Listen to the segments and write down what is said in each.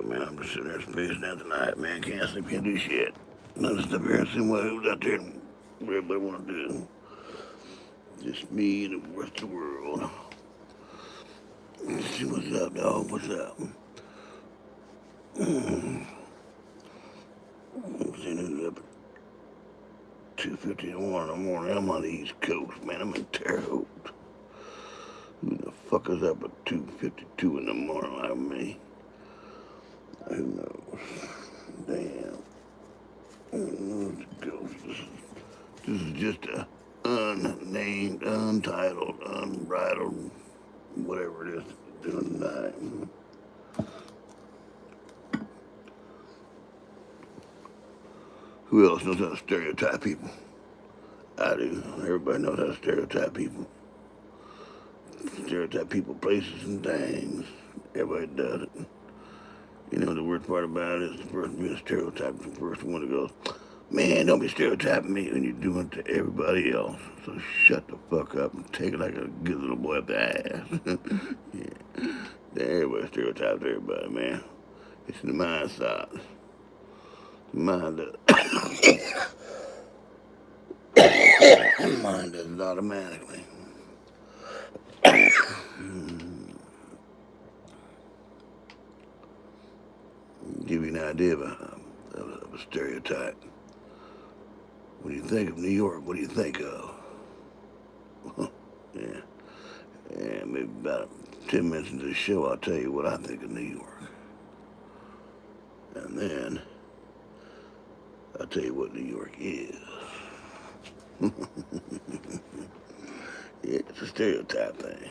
up, man. I'm just sitting there spacing out tonight, man. Can't sleep, can't do shit. I'm just up here and see who's out there and what everybody want to do. Just me and the rest of the world. Let's see what's up, dog. What's up? I'm seeing who's up at 2:51 in the morning. I'm on the East Coast, man. I'm in Terre Haute. Who the fuck is up at 2:52 in the morning like me? Who knows? Damn. This is just a unnamed, untitled, unbridled, whatever it is doing tonight. Who else knows how to stereotype people? I do. Everybody knows how to stereotype people. Stereotype people, places, and things. Everybody does it. You know, the worst part about it is the person being stereotyped, the first one that goes, man, don't be stereotyping me when you're doing it to everybody else. So shut the fuck up and take it like a good little boy up the ass. Yeah. Everybody stereotypes everybody, man. It's in the mind side. The mind does. The mind does it automatically. Give you an idea of a stereotype. When you think of New York, what do you think of? Yeah, maybe about 10 minutes into the show, I'll tell you what I think of New York. And then, I'll tell you what New York is. Yeah, it's a stereotype thing.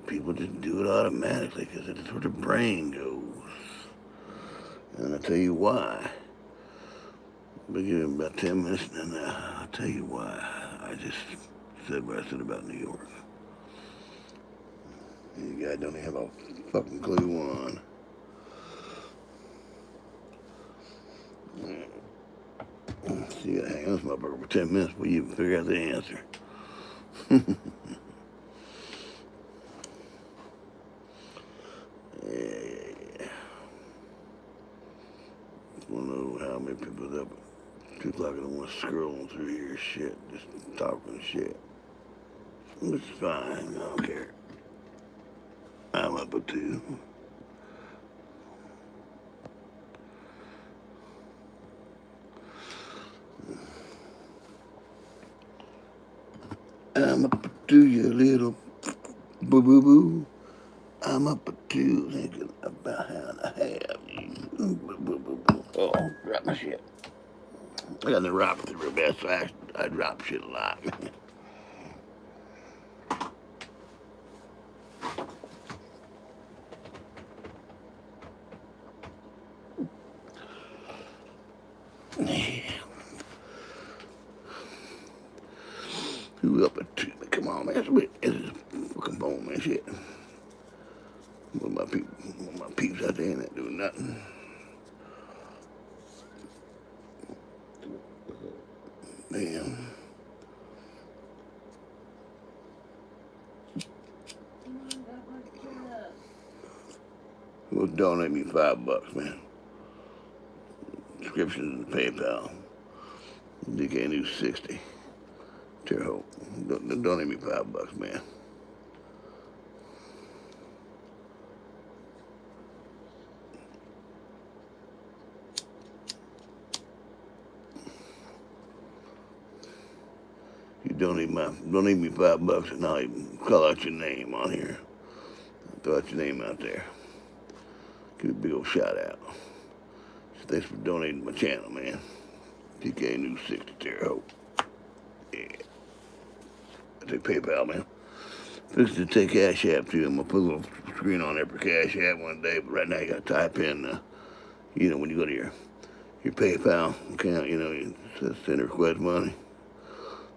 People just do it automatically because it's where the brain goes. And I'll tell you why. But give it about 10 minutes and then I'll tell you why. I just said what I said about New York. You guys don't even have a fucking clue on. So you gotta hang on this motherfucker for 10 minutes before you even figure out the answer. Yeah. I don't know how many people are up at 2 o'clock in the morning scrolling through here shit, just talking shit. It's fine, I don't care. I'm up at 2. I'm up at 2, you little boo-boo-boo. I'm up at 2 thinking about how to have you. Oh, drop my shit. I got the neuropathy real bad, so I drop shit a lot. Yeah. Who up at 2? Come on, man. It's a fucking bone, man. Shit. What my peeps out there ain't not doing nothing. Damn. Well, donate me $5, man. Subscriptions in PayPal. Dknews60Terrehaute. Donate me $5, man. You donate me $5 and I'll even call out your name on here. I'll throw out your name out there. Give you a big old shout out. So thanks for donating to my channel, man. Dknews60Terrehaute. Yeah. I take PayPal, man. Fixed to take Cash App too. I'm gonna put a little screen on there for Cash App one day, but right now you gotta type in, when you go to your PayPal account, you send request money.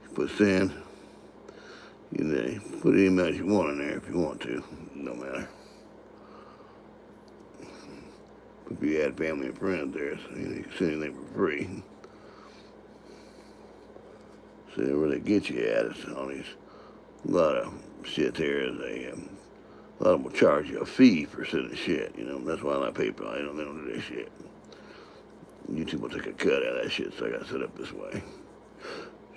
You put send. You put any amount you want in there if you want to. No matter. If you add family and friends there, so you can send anything for free. So where they get you at is on these, a lot of shit there is A lot of them will charge you a fee for sending shit, you know. That's why I like PayPal. They don't do that shit. YouTube will take a cut out of that shit, so I got set up this way.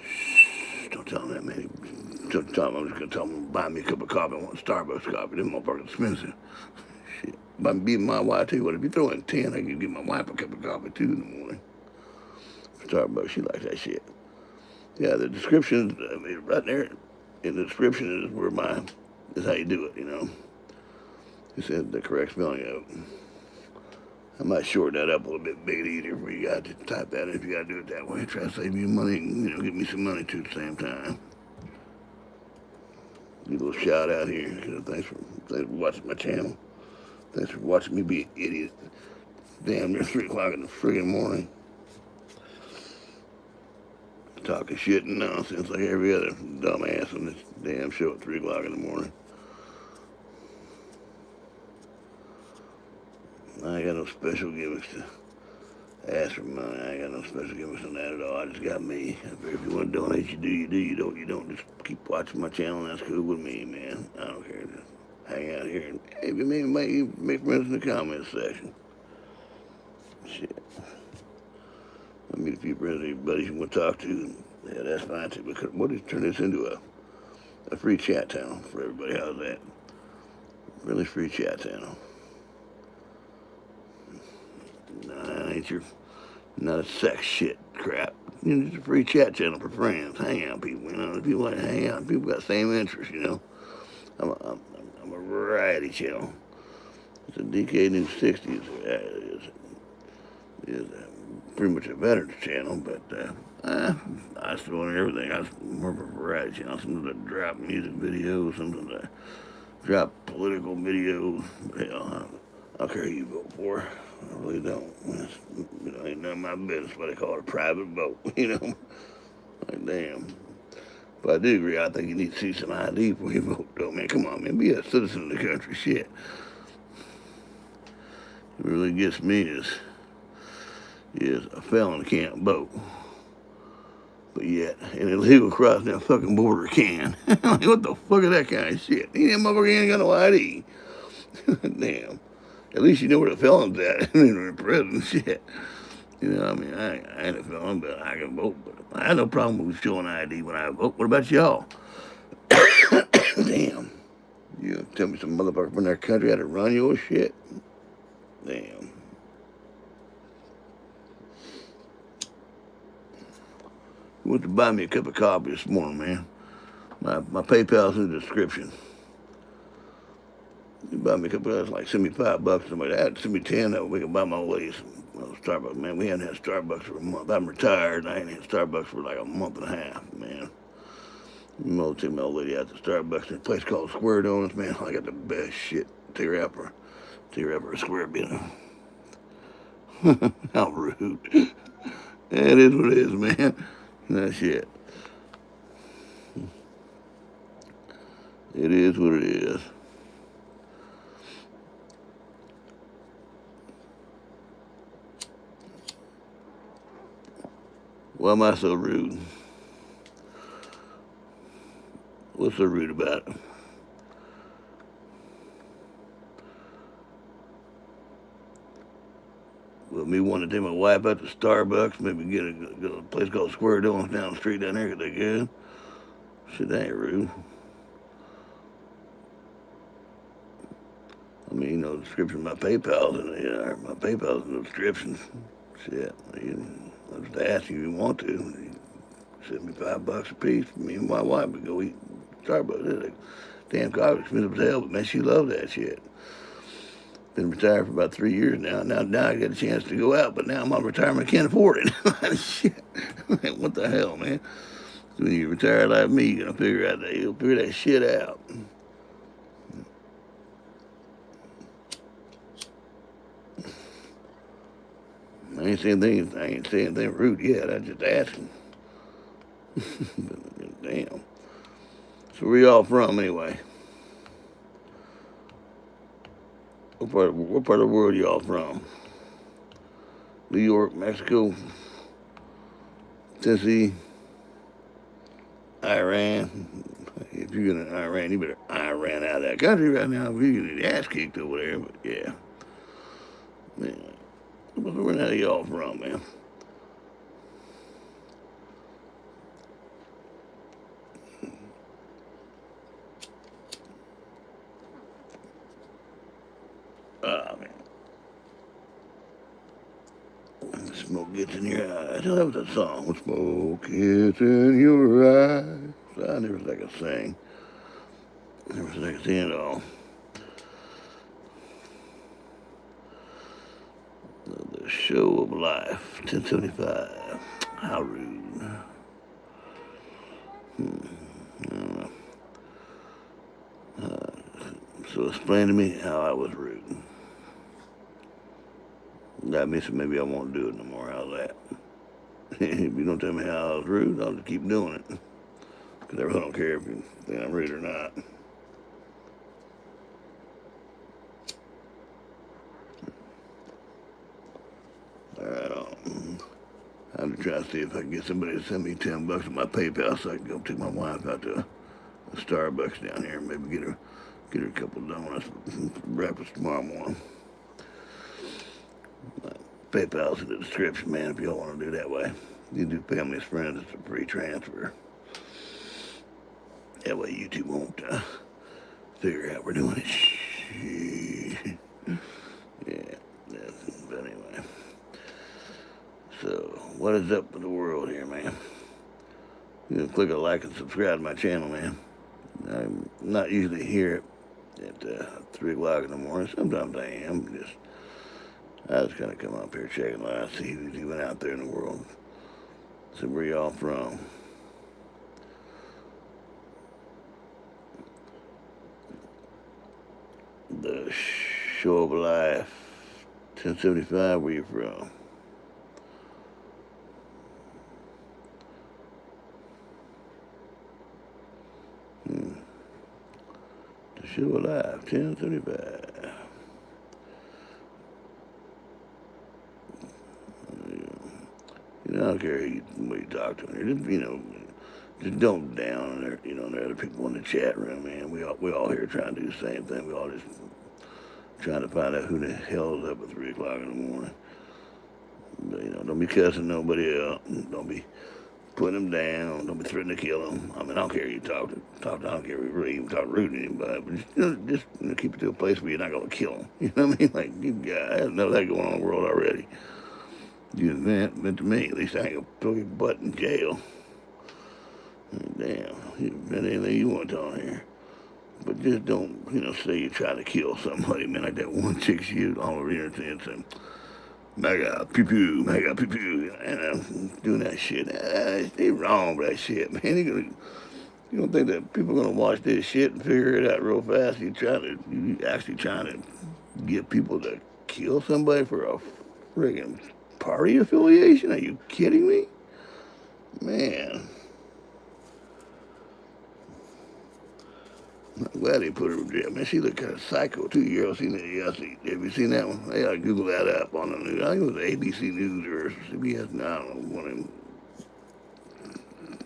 Shh, don't tell them that, man. Don't tell them. I'm just going to tell them to buy me a cup of coffee. I want a Starbucks coffee. Them motherfuckers expensive. Shit. If I'm beating my wife, too. What if you throw in 10, I can give my wife a cup of coffee, too, in the morning. Starbucks, she likes that shit. Yeah, the description, I mean, right there in the description is where is how you do it, you know. It said the correct spelling of it. I might shorten that up a little bit, make it easier for you guys to type that in if you gotta do it that way. Try to save you money and, you know, give me some money too at the same time. Give a little shout out here. Thanks for watching my channel. Thanks for watching me be an idiot. Damn near 3 o'clock in the friggin' morning. Talking shit and nonsense like every other dumbass on this damn show at 3 o'clock in the morning. I ain't got no special gimmicks to ask for money. I ain't got no special gimmicks on that at all. I just got me. If you want to donate, you do, you do. You don't. Just keep watching my channel, and that's cool with me, man. I don't care. Just hang out here and maybe make friends in the comments section. Shit. I meet a few friends, everybody you want to talk to. Yeah, that's fine too. But what if turn this into a free chat channel for everybody? How's that? Really free chat channel. Nah, ain't your not a sex shit crap. You know, it's a free chat channel for friends, hang out people. You know, if people want to hang out, people got the same interests. You know, I'm a variety channel. It's a Dknews60 is pretty much a veterans channel, but I still own everything. I was more of a variety channel. Sometimes I drop music videos, sometimes I drop political videos. Hell, I don't care who you vote for. I really don't. You know, ain't none of my business what they call it a private vote, you know. Like, damn. But I do agree, I think you need to see some ID before you vote, though, man. Come on, man. Be a citizen of the country. Shit. What really gets me is a felon can't vote. But yet, an illegal crossing that fucking border can. Like, what the fuck is that kind of shit? That motherfucker ain't got no ID. Damn. At least you know where the felon's at in prison. Shit. You know, I mean, I ain't a felon, but I can vote. But I have no problem with showing ID when I vote. What about y'all? Damn. You tell me some motherfucker from their country had to run your shit? Damn. You went to buy me a cup of coffee this morning, man. My PayPal's in the description. You buy me a cup of coffee, like send me $5, somebody that. Send me 10, that way we can buy my old lady some Starbucks. Man, we hadn't had Starbucks for a month. I'm retired, and I ain't had Starbucks for like a month and a half, man. I'm gonna take my old lady out to Starbucks in a place called Square Donuts, man. I got the best shit. Take her out for a square dinner. How rude. That is what it is, man. That shit. It is what it is. Why am I so rude? What's so rude about it? Well, me wanting to take my wife out to Starbucks, maybe get a place called Square Donuts down the street down there, because they good. Shit, that ain't rude. I mean, you know, the description of my PayPal's in there. My PayPal's in the description. Shit, I'm just asking if you want to. Send me $5 a piece. Me and my wife would go eat Starbucks. It's damn coffee expensive as hell, but man, she loved that shit. Been retired for about 3 years now. Now I get a chance to go out, but now I'm on retirement, I can't afford it. Shit. Man, what the hell, man? So when you retire like me, you're gonna you'll figure that shit out. I ain't saying anything rude yet. I just asking. Damn. So where y'all from anyway? What part of the world y'all from? New York, Mexico, Tennessee, Iran. If you're in Iran, you better Iran. ran out of that country right now. We get the ass kicked over there, but yeah. Man, where the hell y'all from, man? Oh, man. Smoke gets in your eyes. Oh, that was a song. Smoke gets in your eyes. I never thought I could sing. Never thought I could sing at all. The show of life, 1075. How rude. So explain to me how I was rude. That means maybe I won't do it no more. How's that? If you don't tell me how I was rude, I'll just keep doing it. Because I really don't care if you think I'm rude or not. Alright, I'm trying to see if I can get somebody to send me $10 on my PayPal so I can go take my wife out to a Starbucks down here and maybe get her a couple donuts for breakfast tomorrow morning. PayPal's in the description, man, if y'all want to do that way. You do family and friends, it's a free transfer. That way YouTube won't figure out we're doing it. Yeah, but anyway. So, what is up with the world here, man? You can click a like and subscribe to my channel, man. I'm not usually here at 3 o'clock in the morning. Sometimes I am. I just kind of come up here checking out, see who's even out there in the world. So where y'all from? The show of life, 1075. Where you from? The show of life, 1075. I don't care who you talk to. Just don't down there. There are other people in the chat room, man. We all here trying to do the same thing. We all just trying to find out who the hell is up at 3 o'clock in the morning. But, don't be cussing nobody out. Don't be putting them down. Don't be threatening to kill them. I mean, I don't care who you talk to. I don't care if you really even talk rude to anybody. But just keep it to a place where you're not going to kill them. You know what I mean? Like, you guys know that going on in the world already. You meant to me. At least I ain't gonna throw your butt in jail. Damn, you bet anything you want on here. But just don't, say you're trying to kill somebody, man. Like that one chick she all over the internet saying, mega pew pew, mega pew pew. And I'm doing that shit. They wrong with that shit, man. You don't think that people are gonna watch this shit and figure it out real fast? You actually trying to get people to kill somebody for a friggin' party affiliation? Are you kidding me? Man. I'm glad they put her in jail. Man, she looked kind of psycho, too. You ever seen that? Have you seen that one? They gotta Google that up on the news. I think it was ABC News or CBS. No, I don't know. One of them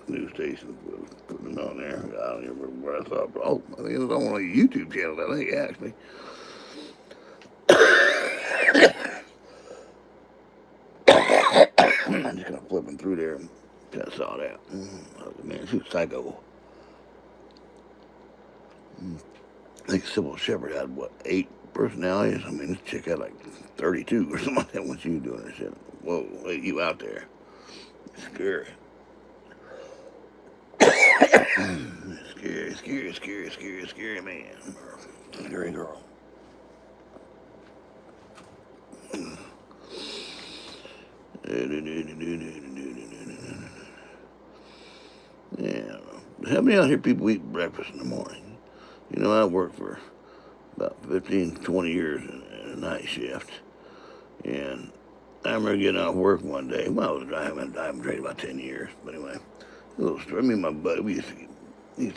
news stations was putting it on there. I don't even remember where I saw it. Oh, I think it was on one of the YouTube channels, I think, actually. I'm just kind of flipping through there and I saw that. Man, she was psycho. I think Sybil Shepherd had, 8 personalities? I mean, this chick had like 32 or something like that when she was doing this shit. Whoa, hey, you out there. It's scary. Scary man. Scary girl. Yeah, how many out here people eat breakfast in the morning? I worked for about 15, 20 years in a night shift. And I remember getting off work one day. Well, I was driving trade about 10 years. But anyway, a little story. Me and my buddy, we used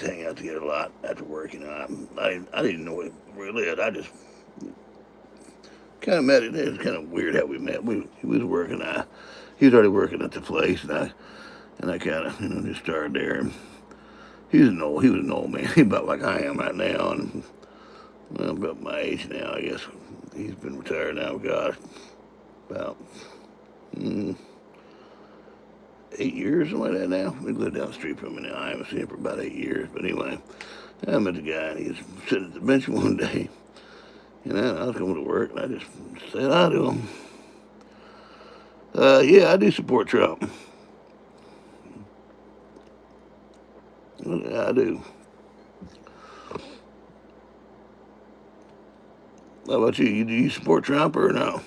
to hang out together a lot after work. I didn't know where we lived. I just kind of met it. It was kind of weird how we met. He was working. He was already working at the place, and I kind of, just started there. he was an old man. He about like I am right now, and well, about my age now, I guess. He's been retired now, gosh, about 8 years, something like that now. We live down the street from me now. I haven't seen him for about 8 years. But anyway, I met the guy, and he was sitting at the bench one day. And I was going to work, and I just said hi to him. Yeah, I do support Trump. Yeah, I do. How about you? Do you support Trump or no?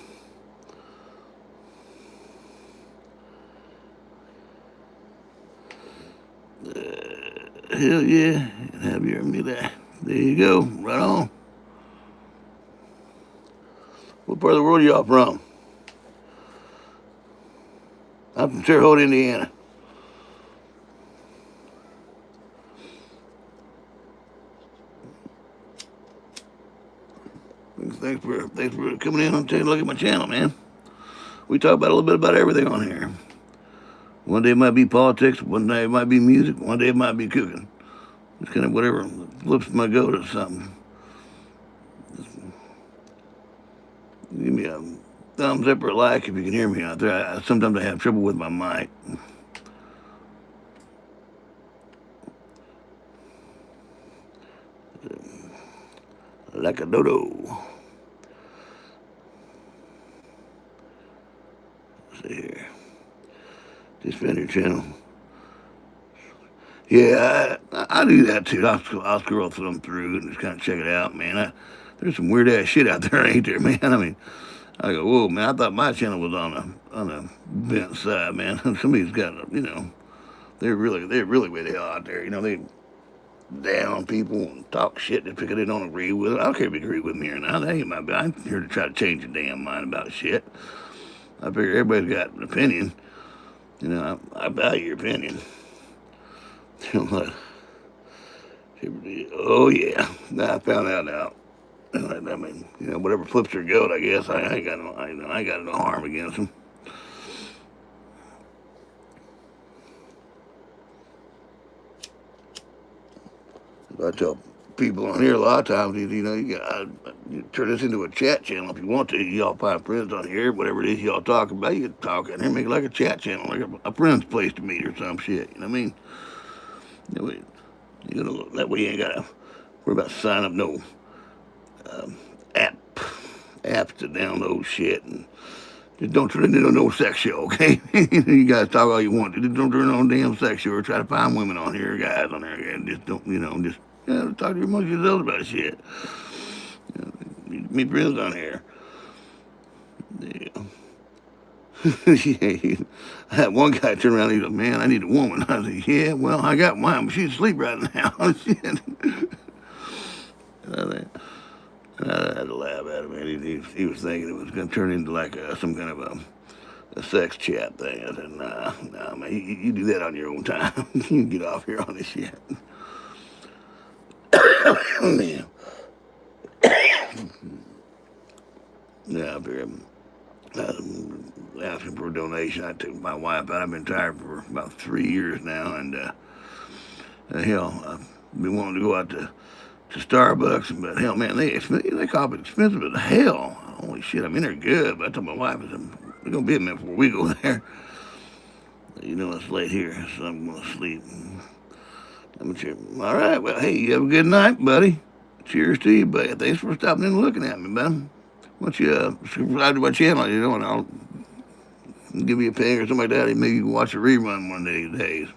Hell yeah. Have you heard me there? There you go. Right on. What part of the world are y'all from? I'm from Terre Haute, Indiana. Thanks for coming in and taking a look at my channel, man. We talk about a little bit about everything on here. One day it might be politics, one day it might be music, one day it might be cooking. It's kind of whatever flips my goat or something. Give me a thumbs up or a like if you can hear me out there. Sometimes I have trouble with my mic. Like a dodo. Let's see here. Just found your channel. Yeah, I do that too. I'll scroll through and just kind of check it out, man. There's some weird ass shit out there, ain't there, man? I mean, I go, whoa, man. I thought my channel was on the bent side, man. Somebody's got, they're really way the hell out there. They down people and talk shit just because they don't agree with it. I don't care if you agree with me or not. That ain't my bad. I'm here to try to change your damn mind about shit. I figure everybody's got an opinion. I value your opinion. Oh yeah, I found that out. I mean, whatever flips their goat, I guess. I ain't got no harm against them. I tell people on here a lot of times, you turn this into a chat channel if you want to. Y'all find friends on here, whatever it is y'all talk about, you can talk in here, make it like a chat channel, like a friend's place to meet or some shit. You know what I mean? That way you ain't gotta worry about signing up no apps to download shit, and just don't turn it into no sex show, okay? You guys talk all you want. Just don't turn it on damn sex show or try to find women on here, guys on there, and just don't, talk to your amongst yourselves about shit. Meet friends on here. Yeah. I had one guy turn around and he goes, man, I need a woman. I said, yeah, well, I got mine, but she's asleep right now. I had to laugh at him, man. He was thinking it was going to turn into like some kind of a sex chat thing. I said, nah, man, you do that on your own time. You can get off here on this shit. Man. Yeah, I figured asking for a donation. I took my wife out. I've been tired for about 3 years now, and hell, I've been wanting to go out to Starbucks, but hell, man, they coffee expensive as hell. Holy shit, I mean, they're good, but I told my wife, I said, we're going to be a minute before we go there. It's late here, so I'm going to sleep. All right, well, hey, you have a good night, buddy. Cheers to you, buddy. Thanks for stopping in and looking at me, man. Why don't you subscribe to my channel, and I'll give you a ping or something like that, and maybe you can watch a rerun one of these days.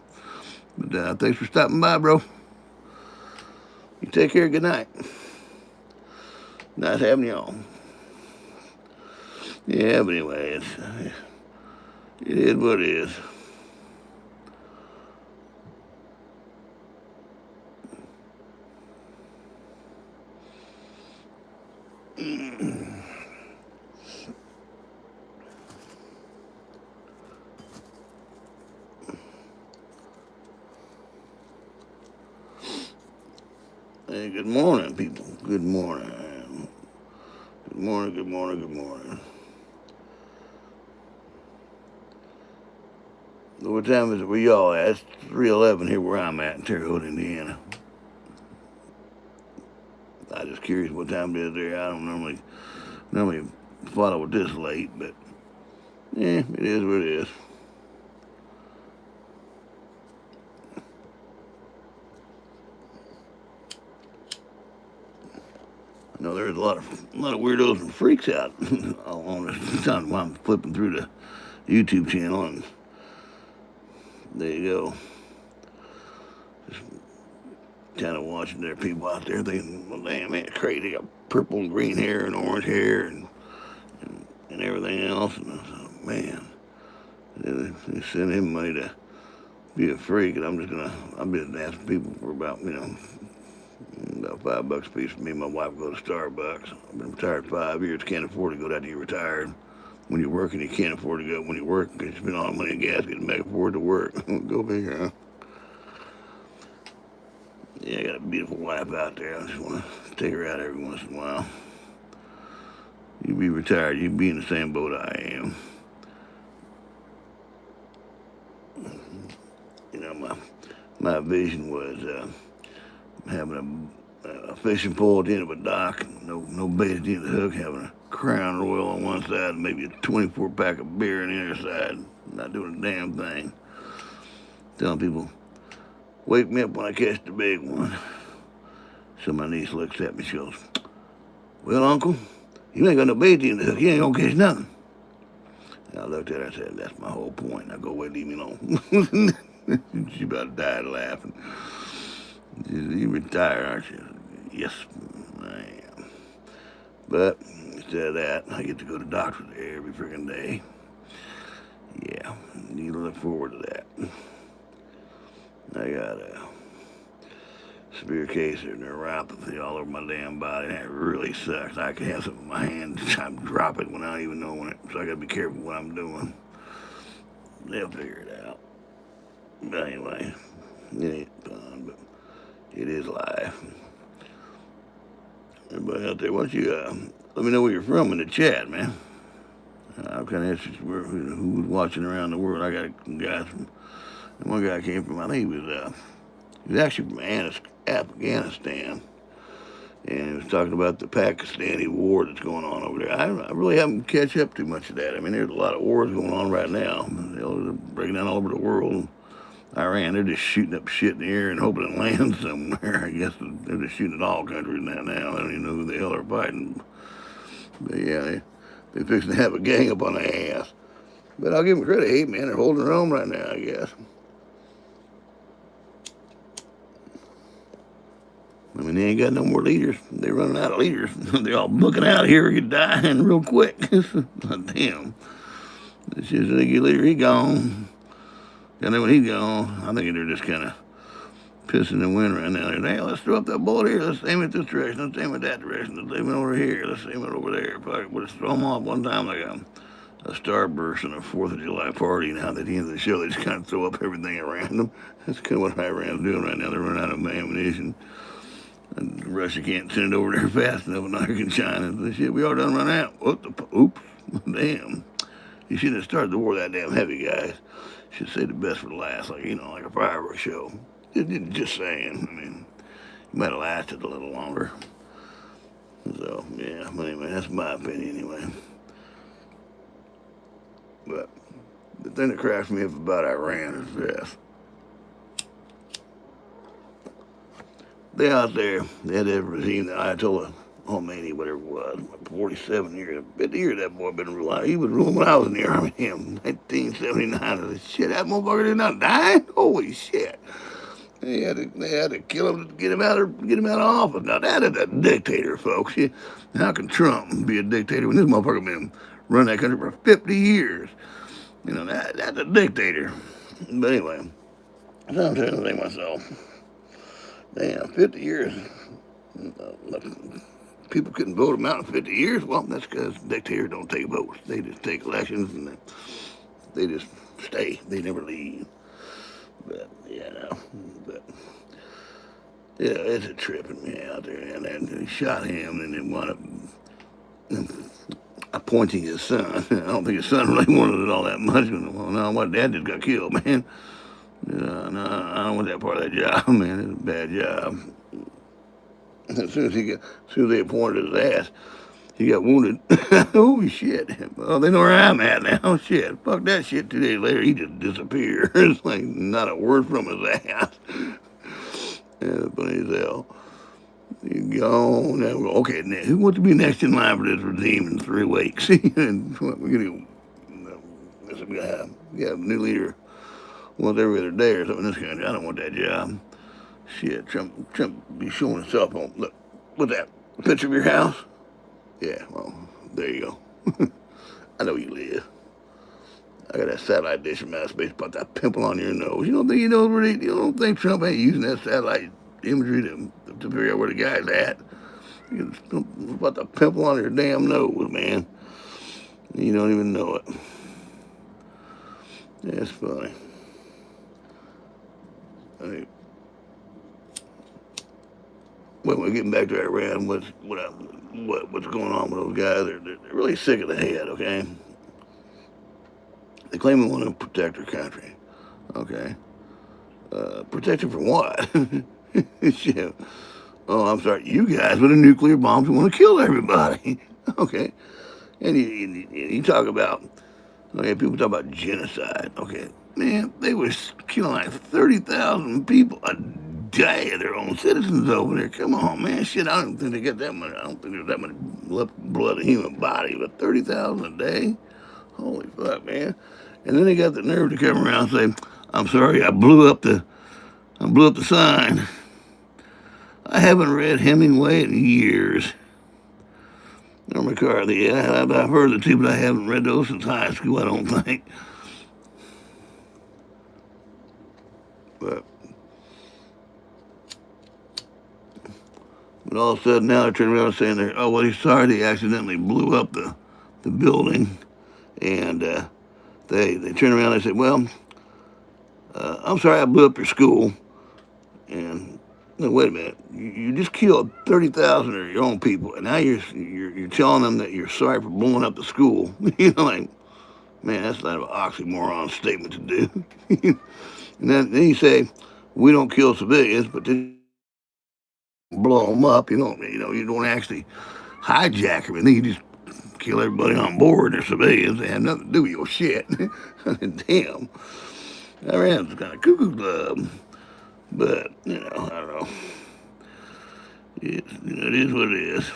But thanks for stopping by, bro. You take care. Good night. Nice having y'all. Yeah, but anyway, it is what it is. Hey, good morning, people. Good morning. Good morning, good morning, good morning. What time is it where y'all at? It's 3:11 here where I'm at in Terre Haute, Indiana. I'm just curious what time it is there. I don't normally follow it this late, but yeah, it is what it is. I know there's a lot of weirdos and freaks out on this time while I'm flipping through the YouTube channel, and there you go. Just kind of watching their people out there thinking, well, damn, man, it's crazy. They got purple and green hair and orange hair and everything else. And I thought, man, they send him money to be a freak, and I've been asking people for about $5 a piece for me and my wife go to Starbucks. I've been retired 5 years, can't afford to go after you're retired. When you're working, you can't afford to go when you work because you spend all the money in gas getting back and forth to work. Go figure, huh? Yeah, I got a beautiful wife out there. I just want to take her out every once in a while. You be retired, you be in the same boat I am. You know, my vision was having a fishing pole at the end of a dock, no bait at the end of the hook, having a Crown Royal on one side and maybe a 24-pack of beer on the other side, not doing a damn thing. Telling people, wake me up when I catch the big one. So my niece looks at me, she goes, well, Uncle, you ain't got no bait at the end of the hook, you ain't gonna catch nothing. And I looked at her and said, that's my whole point. Now go away, leave me alone. She about died laughing. You retired, aren't you? Yes, I am. But instead of that, I get to go to doctors every freaking day. Yeah, you look forward to that. I got a severe case of neuropathy all over my damn body, and it really sucks. I can have something in my hand, I drop it when I don't even know it, so I gotta be careful what I'm doing. They'll figure it out. But anyway, it ain't fun, but it is life. Everybody out there, why don't you let me know where you're from in the chat, man. I'm kind of interested who was watching around the world. I got some guys from, and one guy came from, I think he was actually from Afghanistan, and he was talking about the Pakistani war that's going on over there. I really haven't catch up too much of that. I mean, there's a lot of wars going on right now. They're breaking down all over the world. Iran, they're just shooting up shit in the air and hoping it lands somewhere. I guess they're just shooting at all countries now. I don't even know who the hell are fighting. But yeah, they're fixing to have a gang up on their ass. But I'll give them credit. Hey, man, they're holding their own right now, I guess. I mean, they ain't got no more leaders. They're running out of leaders. They're all booking out here, you dying real quick. Damn. This is a leader, he gone. And then when he's gone, I think they're just kind of pissing the wind right now. Hey, let's throw up that bullet here. Let's aim it this direction. Let's aim it that direction. Let's aim it over here. Let's aim it over there. We'll just throw them off one time like a starburst on a 4th of July party. Now at the end of the show, they just kind of throw up everything around them. That's kind of what Iran's doing right now. They're running out of ammunition. And Russia can't send it over there fast enough, and neither can China. The shit, we all done run out. Oops. Damn. You shouldn't have started the war that damn heavy, guys. Should say the best for the last, like a fireworks show. Just saying. I mean, you might have lasted a little longer. So yeah, but anyway, that's my opinion anyway. But the thing that cracks me up about Iran is this: they out there, they had that regime, the Ayatollah Khomeini, whatever it was, 47 years, 50 years that boy been ruling. He was ruling when I was in the army. Him, 1979. I said, shit, that motherfucker did not die. Holy shit! They had to kill him to get him out of office. Now that is a dictator, folks. How can Trump be a dictator when this motherfucker been running that country for 50 years? That's a dictator. But anyway, so I'm saying to think myself, damn, 50 years. People couldn't vote him out in 50 years. Well, that's because dictators don't take votes. They just take elections and they just stay. They never leave. But yeah, it's a tripping me out there. And they shot him, and they wound up. I pointing his son. I don't think his son really wanted it all that much. Well, no, my dad just got killed, man. No, I don't want that part of that job, man. It's a bad job. As soon as they pointed his ass, he got wounded. Holy shit. Well, they know where I'm at now. Shit. Fuck that shit. 2 days later, he just disappeared. It's like not a word from his ass. Yeah, funny as hell. You go, okay, who wants to be next in line for this regime in 3 weeks? And we're going to have a new leader once every other day or something in this country. I don't want that job. Shit, Trump be showing himself on. Look, what's that? A picture of your house? Yeah, well, there you go. I know you live. I got that satellite dish from outer space about that pimple on your nose. You don't think you don't think Trump ain't using that satellite imagery to figure out where the guy's at? It's about the pimple on your damn nose, man. You don't even know it. That's funny. I mean, when we're getting back to Iran, what's going on with those guys? They're really sick of the head, okay? They claim they want to protect their country, okay? Protect it from what? Shit. Oh, I'm sorry, you guys with the nuclear bombs want to kill everybody, okay? And you talk about, okay, people talk about genocide, okay? Man, they were killing like 30,000 people a day of their own citizens over there. Come on, man. Shit, I don't think they get that much. I don't think there's that much blood in human body, but 30,000 a day? Holy fuck, man. And then they got the nerve to come around and say, I'm sorry, I blew up the sign. I haven't read Hemingway in years. Or McCarthy, yeah, I've heard the two, but I haven't read those since high school, I don't think. But all of a sudden now they're turning around saying, oh, well, he's sorry they accidentally blew up the building. And they turn around and they say, well, I'm sorry I blew up your school. And no, wait a minute, you just killed 30,000 of your own people, and now you're telling them that you're sorry for blowing up the school. You know, like, man, that's not an oxymoron statement to do. And then you say, we don't kill civilians, but then blow them up. You don't actually hijack them. You just kill everybody on board. They're civilians. They have nothing to do with your shit. Damn. Iran's kind of cuckoo club. But, I don't know. It is what it is.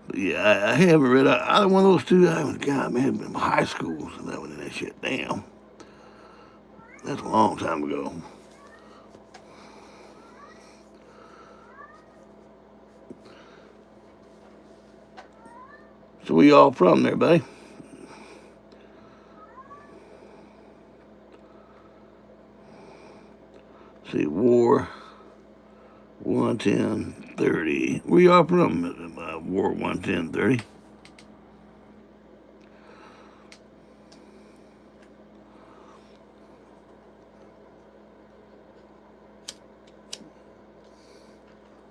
But yeah, I haven't read either one of those two. God, man, in high school, that one and that shit. Damn. That's a long time ago. So where y'all from there, buddy? See, War 11030. Where y'all from? War 11030.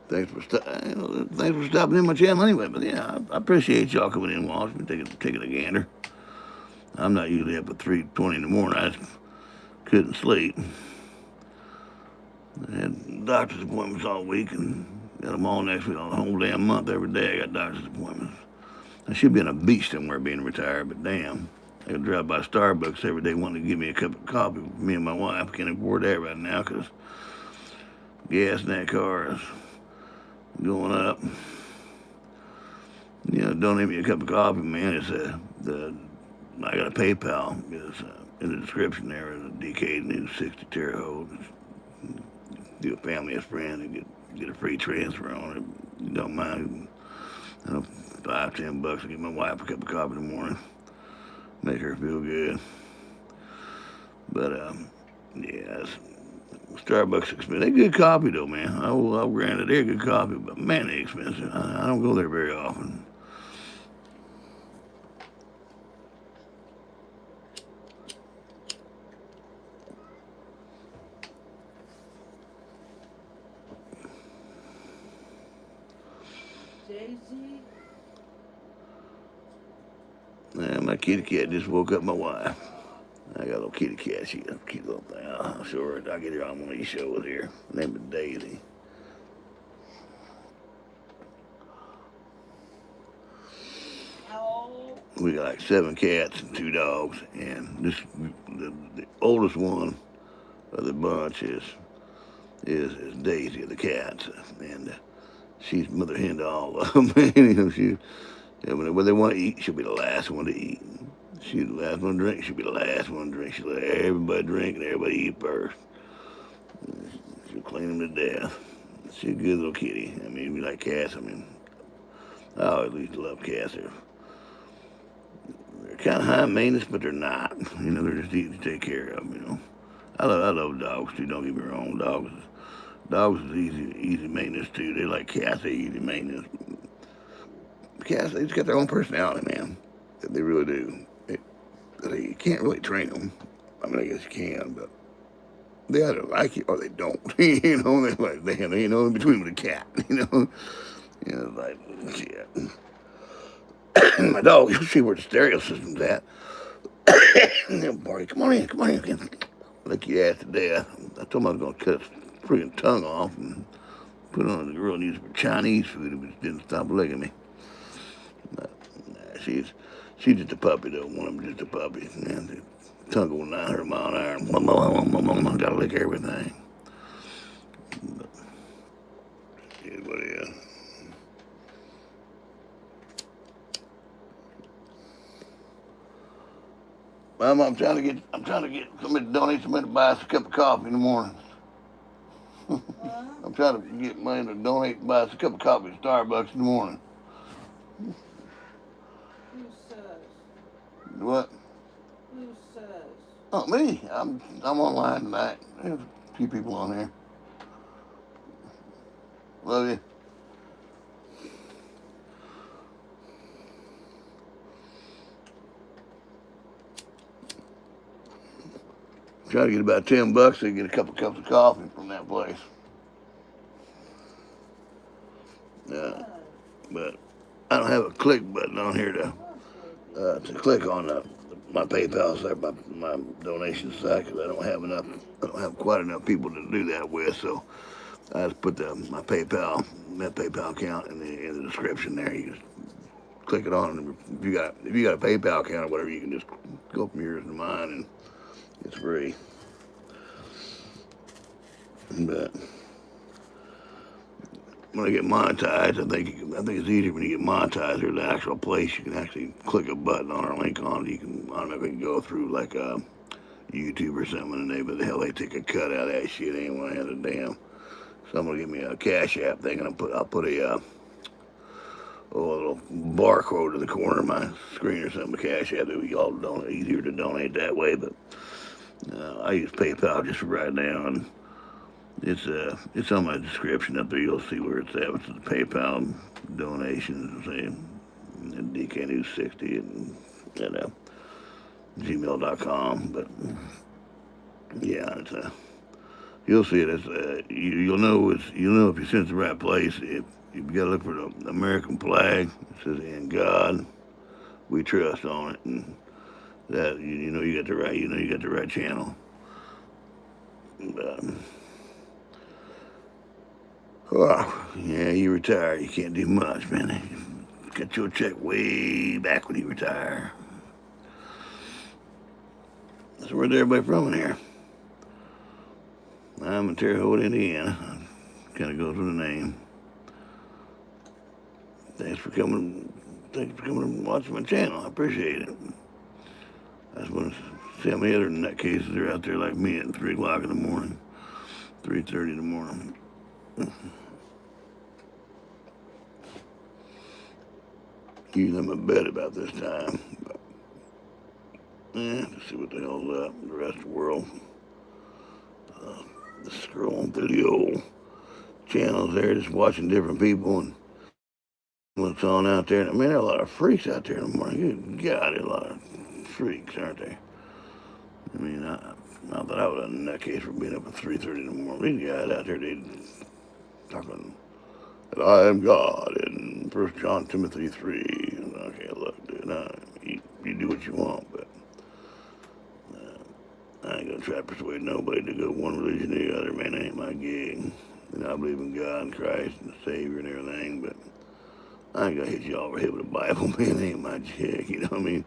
Thanks for stopping in my channel anyway. But yeah, I appreciate y'all coming in and watching me, taking a gander. I'm not usually up at 3:20 in the morning. I just couldn't sleep. I had doctor's appointments all week and got them all next week, all the whole damn month. Every day I got doctor's appointments. I should be on a beach somewhere being retired, but damn. I could drive by Starbucks every day wanting to give me a cup of coffee. Me and my wife can't afford that right now because gas in that car is going up. Donate me a cup of coffee, man. It's I got a PayPal. It's in the description there. It's a Dknews60Terrehaute. Do a family and friend and get a free transfer on it. You don't mind. $5-10 to get my wife a cup of coffee in the morning. Make her feel good. But yeah, Starbucks expensive. They good coffee though, man. I'll grant it, they're good coffee, but man, they expensive. I don't go there very often. My kitty cat just woke up my wife. I got a little kitty cat. She got a cute little thing. I'll show her. I'll get her on one of these shows here. Her name is Daisy. We got like 7 cats and 2 dogs, and the oldest one of the bunch is Daisy, the cat, and she's mother hen to all of them. When they want to eat, she'll be the last one to eat. She's the last one to drink. She'll be the last one to drink. She'll let everybody drink and everybody eat first. She'll clean them to death. She's a good little kitty. I mean, we like cats. I mean, I always used to love cats. They're kind of high maintenance, but they're not. They're just easy to take care of. I love dogs too. Don't get me wrong. Dogs is easy maintenance too. They like cats. They easy maintenance. Cats, they just got their own personality, man. They really do. You can't really train them. I mean, I guess you can, but they either like you or they don't. They ain't no in between with a cat. Like shit. My dog, you see where the stereo system's at. Barky, come on in. Lick your ass to death. I told him I was gonna cut his freaking tongue off and put it on the girl needs for Chinese food. It didn't stop licking me. But, she's just a puppy though. One of them just a puppy. Man, the tongue going 900 mile an hour. Gotta lick everything. But, here's what it is. Mom, I'm trying to get somebody to donate somebody to buy us a cup of coffee in the morning. I'm trying to get money to donate buy us a cup of coffee at Starbucks in the morning. Who says? What? Who says? Oh, me. I'm online tonight. There's a few people on here. Love you. Try to get about $10 to get a couple cups of coffee from that place. But I don't have a click button on here to click on my PayPal site, my donation site, because I don't have quite enough people to do that with. So I just put my PayPal account in the description there. You just click it on, and if you got a PayPal account or whatever, you can just go from yours to mine, and it's free. But when I get monetized, I think it's easier when you get monetized. There's an actual place you can actually click a button on or link on it. You can automatically go through like YouTube or something, and the hell they take a cut out of that shit. They ain't want to have a damn. Someone give me a Cash App thing, and I'll put a little barcode in the corner of my screen or something. A Cash App that we all donate. Easier to donate that way, but I use PayPal just for right now, and it's on my description up there. You'll see where it's at. It's the PayPal donations, say, Dknews60 and gmail.com. But yeah, you'll see it. You'll know if you send it to the right place. If you gotta look for the American flag, it says "In God We Trust" on it, and that you got the right channel. But, yeah, you retire. You can't do much, man. You got your check way back when you retire. So where's everybody from in here? I'm in Terre Haute, Indiana. Kind of goes with the name. Thanks for coming and watching my channel. I appreciate it. I just want to see how many other nutcases are out there like me at 3 o'clock in the morning, 3:30 in the morning. Usually I'm in bed about this time. But, let's see what the hell's up in the rest of the world. Just scrolling through the old channels there, just watching different people and what's on out there. I mean, there are a lot of freaks out there in the morning. Good God, there are a lot of freaks, aren't there? I mean, not that I was a nutcase for being up at 3:30 in the morning. These guys out there, they talking that I am God in 1 John Timothy 3. Okay, look, dude, you try to persuade nobody to go one religion or the other, man. That ain't my gig. And I believe in God and Christ and the Savior and everything, but I ain't gonna hit you all over the head with the Bible, man. That ain't my jig, you know what I mean?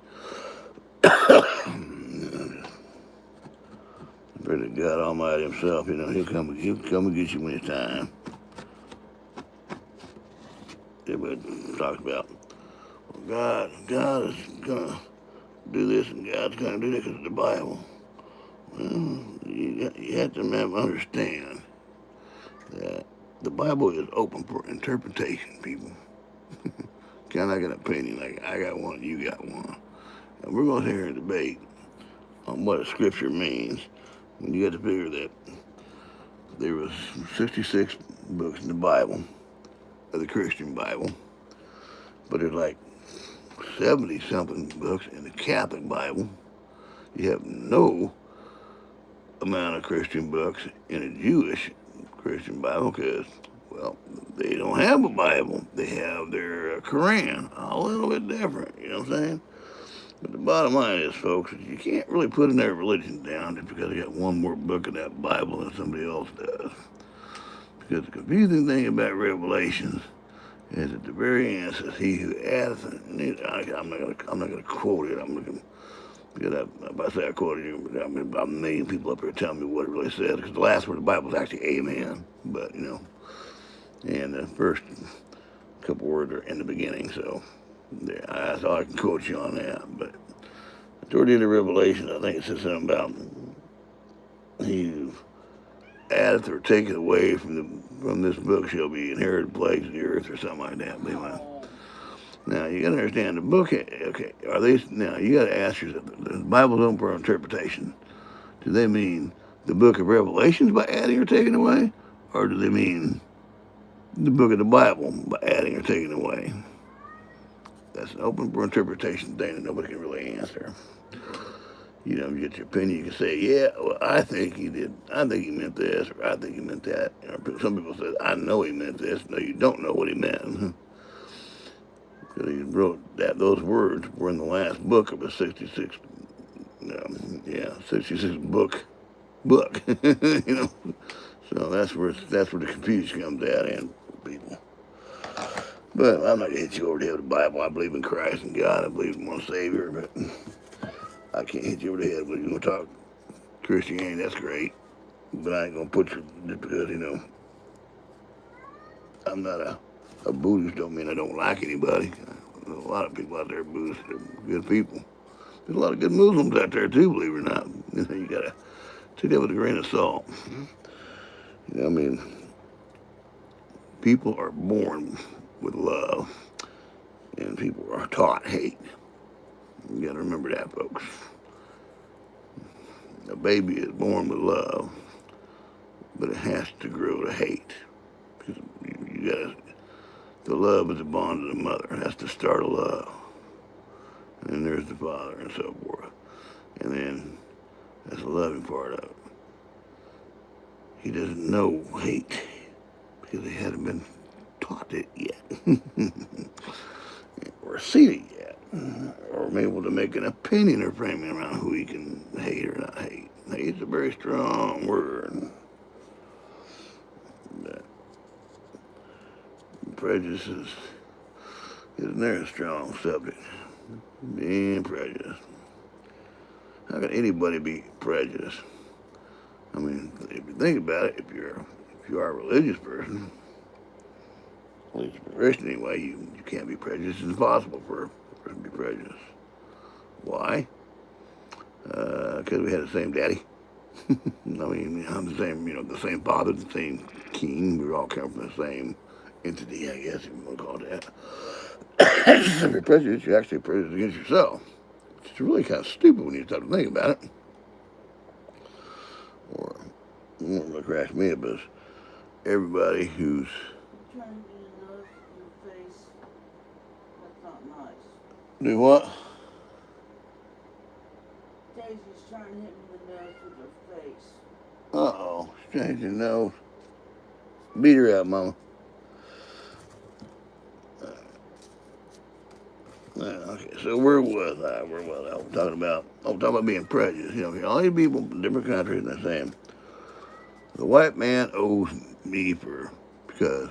Pray to God Almighty Himself, you know, He'll come and get you when it's time. Everybody talks about, well, God is gonna do this and God's gonna do that because of the Bible. Well, you have to understand that the Bible is open for interpretation, people. Kind of like an opinion, like I got one, you got one. And we're going to sit here and debate on what a scripture means. When you got to figure that there was 66 books in the Bible, of the Christian Bible, but there's like 70-something books in the Catholic Bible. You have no amount of Christian books in a Jewish Christian Bible because, well, they don't have a Bible. They have their Quran, a little bit different, you know what I'm saying? But the bottom line is, folks, you can't really put their religion down just because they got one more book of that Bible than somebody else does. Because the confusing thing about Revelations is at the very end says, "He who addeth," I'm not gonna quote it. Because if I say I quoted you, about a million people up here telling me what it really says. Because the last word of the Bible is actually "Amen," but you know, and the first couple words are in the beginning. So that's all I can quote you on that. But toward the end of Revelation, I think it says something about he who addeth or taketh away from this book shall be inherited plagues of the earth or something like that. But anyway, now you got to understand the book. Okay, are they now? You got to ask yourself: the Bible's open for interpretation. Do they mean the book of Revelations by adding or taking away, or do they mean the book of the Bible by adding or taking away? That's an open for interpretation thing that nobody can really answer. You know, you get your opinion, you can say, yeah, well, I think he did. I think he meant this, or I think he meant that. You know, some people say, I know he meant this. No, you don't know what he meant. Because he wrote that those words were in the last book of a 66 book. You know, so that's where the confusion comes at in people. But I'm not gonna hit you over the head with the Bible. I believe in Christ and God. I believe in one Savior, but I can't hit you over the head with you. Gonna talk Christianity, that's great, but I ain't gonna put you just because you know I'm not a Buddhist. Don't mean I don't like anybody. A lot of people out there are Buddhists. They're good people. There's a lot of good Muslims out there too, believe it or not. You know, you gotta take that with a grain of salt. You know, I mean, people are born with love, and people are taught hate. You gotta remember that, folks. A baby is born with love, but it has to grow to hate. Because you gotta, the love is the bond of the mother. That's the start of love. And then there's the father and so forth. And then that's the loving part of it. He doesn't know hate because he hasn't been taught it yet. Or seen it yet. Or been able to make an opinion or framing around who he can hate or not hate. Hate's a very strong word. But prejudice is never a strong subject. Being prejudiced. How can anybody be prejudiced? I mean, if you think about it, if you are a religious person, at least a Christian anyway, you can't be prejudiced. It's impossible for a person to be prejudiced. Why? Because we had the same daddy. I mean, I'm the same, the same father, the same king. We all come from the same entity, I guess, if you want to call it that. If you're prejudiced, you're actually prejudiced against yourself. It's really kind of stupid when you start to think about it. Or, what cracks me up is everybody who's trying to get a nose in your face. That's not nice. do what? Daisy's trying to hit me in the nose with her face. Uh-oh, strange your nose. Beat her out, Mama. Okay, so where was I? Where was I? I was talking about being prejudiced. You know, all these people from different countries, and they're saying the white man owes me for because.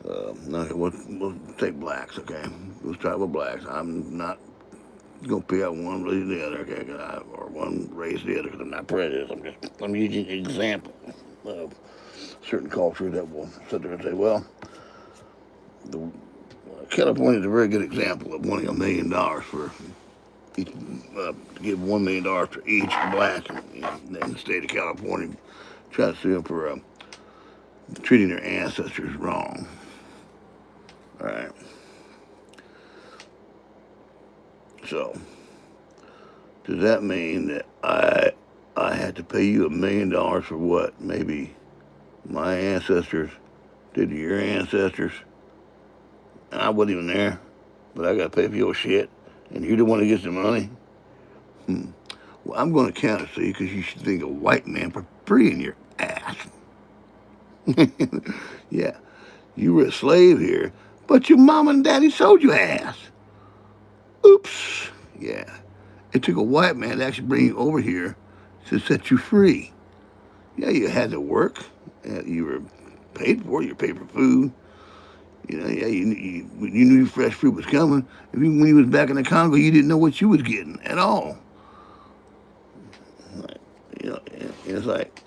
Okay, we'll take blacks. Okay, let's talk about blacks. I'm not gonna pick out one race or the other. Okay, or one race or the other because I'm not prejudiced. I'm using an example of certain cultures that will sit there and say, well, the California is a very good example of wanting $1 million for each, to give $1 million for each black in the state of California. Try to sue them for treating their ancestors wrong. All right. So, does that mean that I had to pay you $1 million for what maybe my ancestors did to your ancestors? And I wasn't even there, but I got to pay for your shit, and you're the one that gets the money? Well, I'm going to counter to you because you should think a white man for free in your ass. Yeah, you were a slave here, but your mom and daddy sold your ass. Oops. Yeah. It took a white man to actually bring you over here to set you free. Yeah, you had to work. You were paid for it. You paid for food. You know, yeah, you knew fresh fruit was coming. Even when you was back in the Congo, you didn't know what you was getting at all. Like, you know, it's like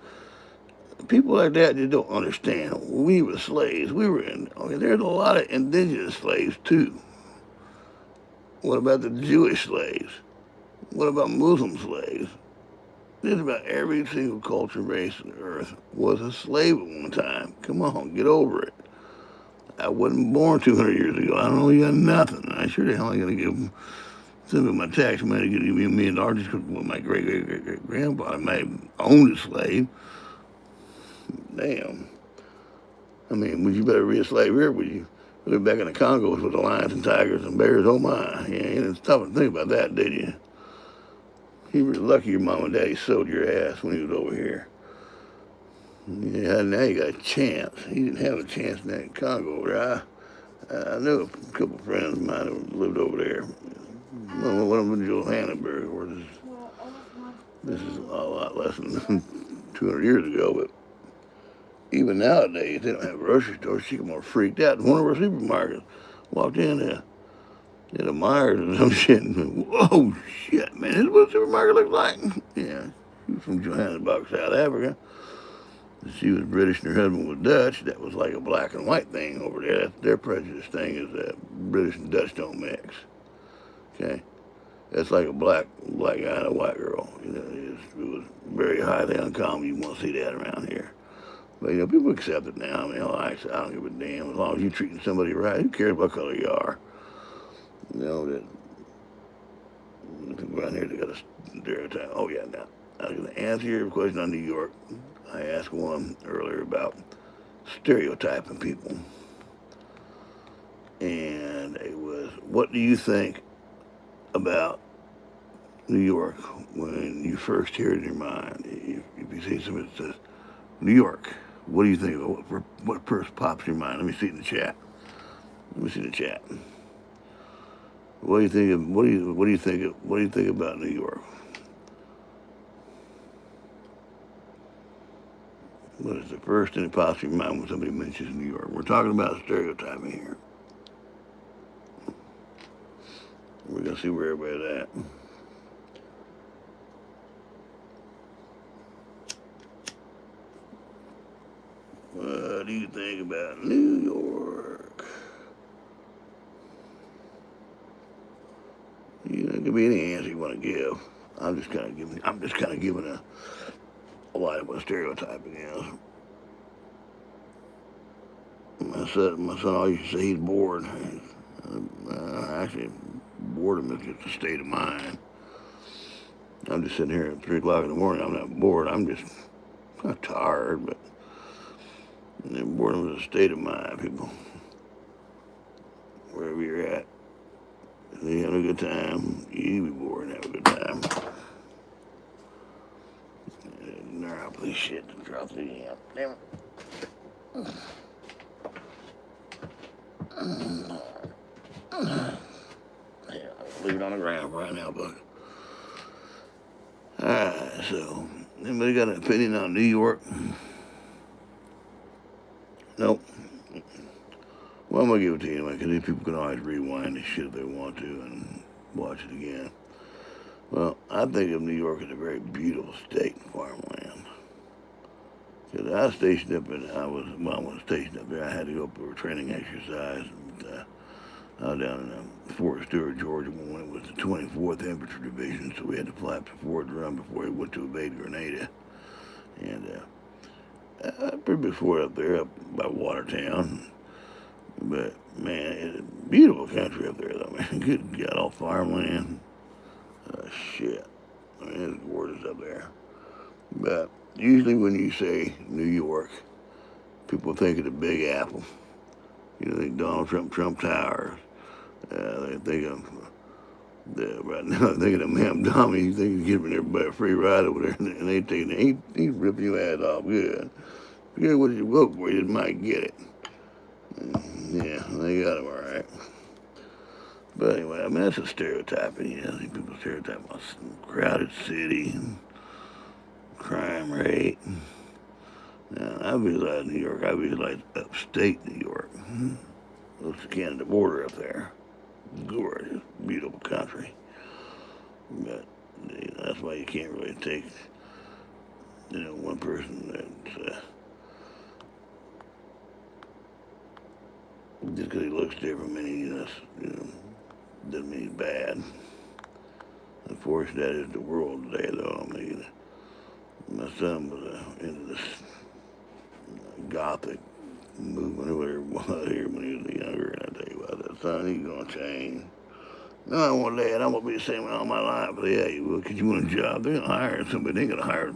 people like that just don't understand. When we were slaves, we were in. Okay, there's a lot of indigenous slaves too. What about the Jewish slaves? What about Muslim slaves? Just about every single culture, race on the earth was a slave at one time. Come on, get over it. I wasn't born 200 years ago. I don't know you got nothing. I sure the hell ain't gonna give some of my tax money to give me $1 million just because my great grandpa might have owned a slave. Damn. I mean, would you better be a slave here? Would you live back in the Congos with the lions and tigers and bears? Oh my! Yeah, it's tough to think about that, did you? You were lucky your mom and daddy sold your ass when he was over here. Yeah, now you got a chance. He didn't have a chance in that Congo over there. I knew a couple of friends of mine who lived over there. One of them in Johannesburg, where this is a lot less than 200 years ago, but even nowadays, they don't have grocery stores. She got more freaked out. One of our supermarkets walked in a Myers or some shit. And, whoa, shit, man, this is what a supermarket looks like. Yeah, she was from Johannesburg, South Africa. She was British and her husband was Dutch. That was like a black and white thing over there. That's their prejudice thing is that British and Dutch don't mix. Okay, that's like a black guy and a white girl. You know, it was very highly uncommon. You won't see that around here. But you know, people accept it now. I mean, I don't give a damn as long as you're treating somebody right. Who cares what color you are? You know that people around here they got a stereotype. Oh yeah, now I was going to answer your question on New York. I asked one earlier about stereotyping people. And it was, what do you think about New York when you first hear it in your mind? If you see somebody that says, New York, what do you think? What first pops in your mind? Let me see it in the chat. Let me see the chat. What do you think? What do you think about New York? What is the first thing that pops in your mind when somebody mentions New York? We're talking about stereotyping here. We're gonna see where everybody's at. What do you think about New York? You know, it could be any answer you want to give. I'm just kind of giving a lot of what stereotyping is. My son always used to say he's bored. Actually, boredom is just a state of mind. I'm just sitting here at 3 o'clock in the morning. I'm not bored. I'm just not tired, but boredom is a state of mind, people. Wherever you're at, if you have a good time, you be bored and have a good time. Now, please shit to drop the amp. Damn it. Leave it on the ground right now, Buck. Alright, so, anybody got an opinion on New York? Nope. Well, I'm going to give it to you anyway, because these people can always rewind this shit if they want to and watch it again. Well, I think of New York as a very beautiful state and farmland. Because I was stationed up in, I was stationed up there. I had to go up for a training exercise. And, I was down in Fort Stewart, Georgia, when it was the 24th Infantry Division, so we had to fly up to Fort Drum before we went to invade Grenada. And pretty big fort up there, up by Watertown. But, man, it's a beautiful country up there, though, man. Good, got all farmland. Shit. I mean, it's gorgeous up there. But usually when you say New York, people think of the Big Apple. You know, they think Donald Trump Towers. They think of right now. They think of Mam Dummy. You think he's giving everybody a free ride over there, and they take it. He's ripping your ass off good. Forget what you vote for, you just might get it. Yeah, they got him all right. But anyway, I mean, that's a stereotyping. You know, I think people stereotype about crowded city, and crime rate. Now, I visualize New York. I visualize upstate New York. Close to Canada border up there. Gorgeous, beautiful country. But you know, that's why you can't really take, you know, one person that's just because he looks different, meaning you know, doesn't mean he's bad. Unfortunately, that is the world today, though. I mean, my son was into this gothic movement or whatever it was here when he was younger, and I tell you what, that son, he's gonna change. No, I want that. I'm gonna be the same way all my life. But yeah, you will, because you want a job. They're gonna hire somebody. They ain't gonna hire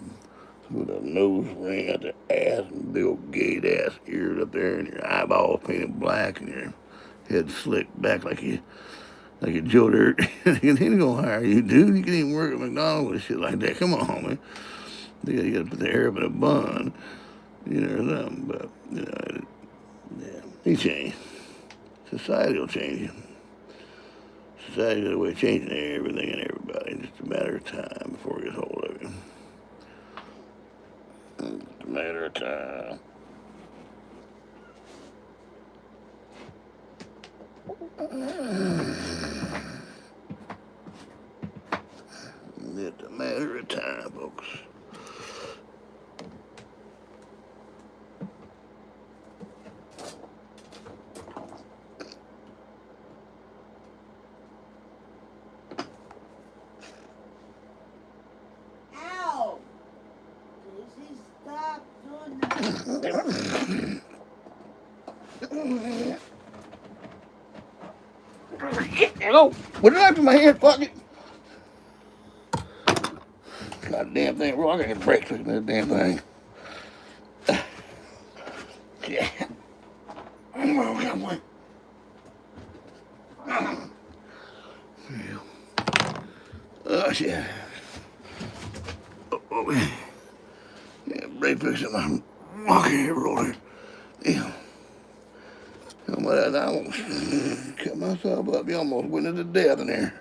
with a nose ring out their ass and big old gate ass ears up there, and your eyeballs painted black, and your head slicked back like a Joe Dirt. They ain't gonna hire you, dude. You can even work at McDonald's and shit like that. Come on, homie. You gotta put their hair up in a bun, you know, or something. But you know, yeah, he changed. Society will change you. Society's got a way of changing everything and everybody. It's just a matter of time before it gets hold of you. It's a matter of time. It's a matter of time, folks. Ow! Daisy, stop doing that. Shit, hello. Put it up in my hand, fuck it. God damn thing, bro. I gotta get brakes looking at that damn thing. Yeah. Oh, shit. Oh, yeah, brake fixing my walking here roller. Damn. I almost cut myself up. You almost went into death in there.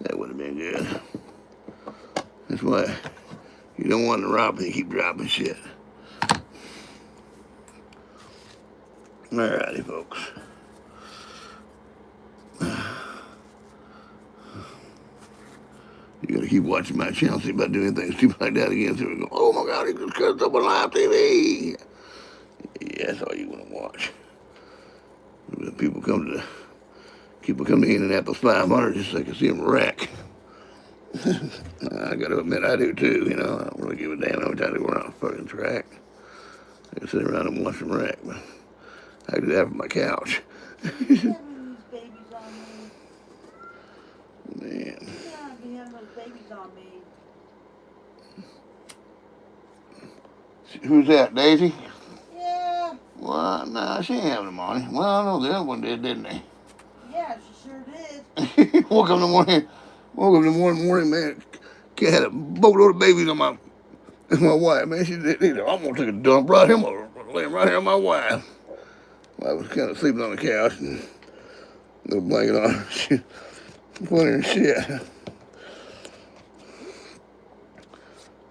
That would have been good. That's why you don't want to rob me. Keep dropping shit. Alrighty, folks. You gotta keep watching my channel, see if I do anything stupid like that again. So we go, oh my God, he just cut up on live TV. Yeah, that's all you want to watch. When people come to Indianapolis 500 just so they can see them wreck. I gotta admit, I do too, you know. I don't really give a damn every time they go around the fucking track. I can sit around and watch them wreck, but I do that from my couch. Having these babies on me. Man. You can't be having those babies on me. Who's that, Daisy? Yeah. Well, nah, she ain't having them on him. Well, I know the other one did, didn't they? Yeah, she sure did. Woke up in the morning, man. Kid had a boatload of babies on my wife, man. She did. I'm gonna take a dump right here. Lay him right here on my wife. I was kind of sleeping on the couch, and No blanket on. Shit. Funny as shit.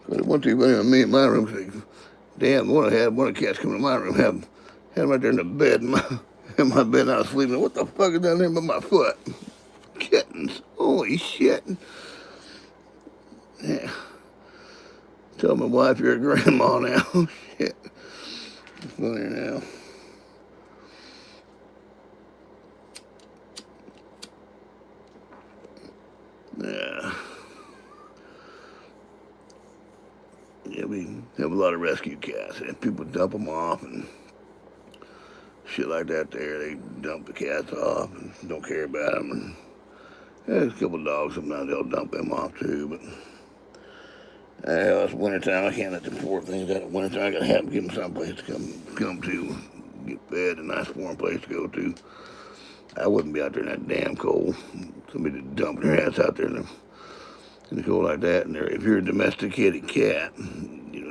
But one time, me in my room, damn, one of the cats come to my room, had him right there in the bed, in my bed, and I was sleeping. What the fuck is down there by my foot? Kittens. Holy shit. Yeah. Tell my wife you're a grandma now. Shit. It's funny now. Yeah. Yeah, we have a lot of rescue cats, and people dump them off and shit like that there. They dump the cats off and don't care about them. And there's a couple of dogs, sometimes they'll dump them off too, but it's wintertime. I can't let them poor things out of wintertime. I gotta have them, give them someplace to come to, get fed, a nice warm place to go to. I wouldn't be out there in that damn cold. Somebody dumping their ass out there in the cold like that. And if you're a domesticated cat,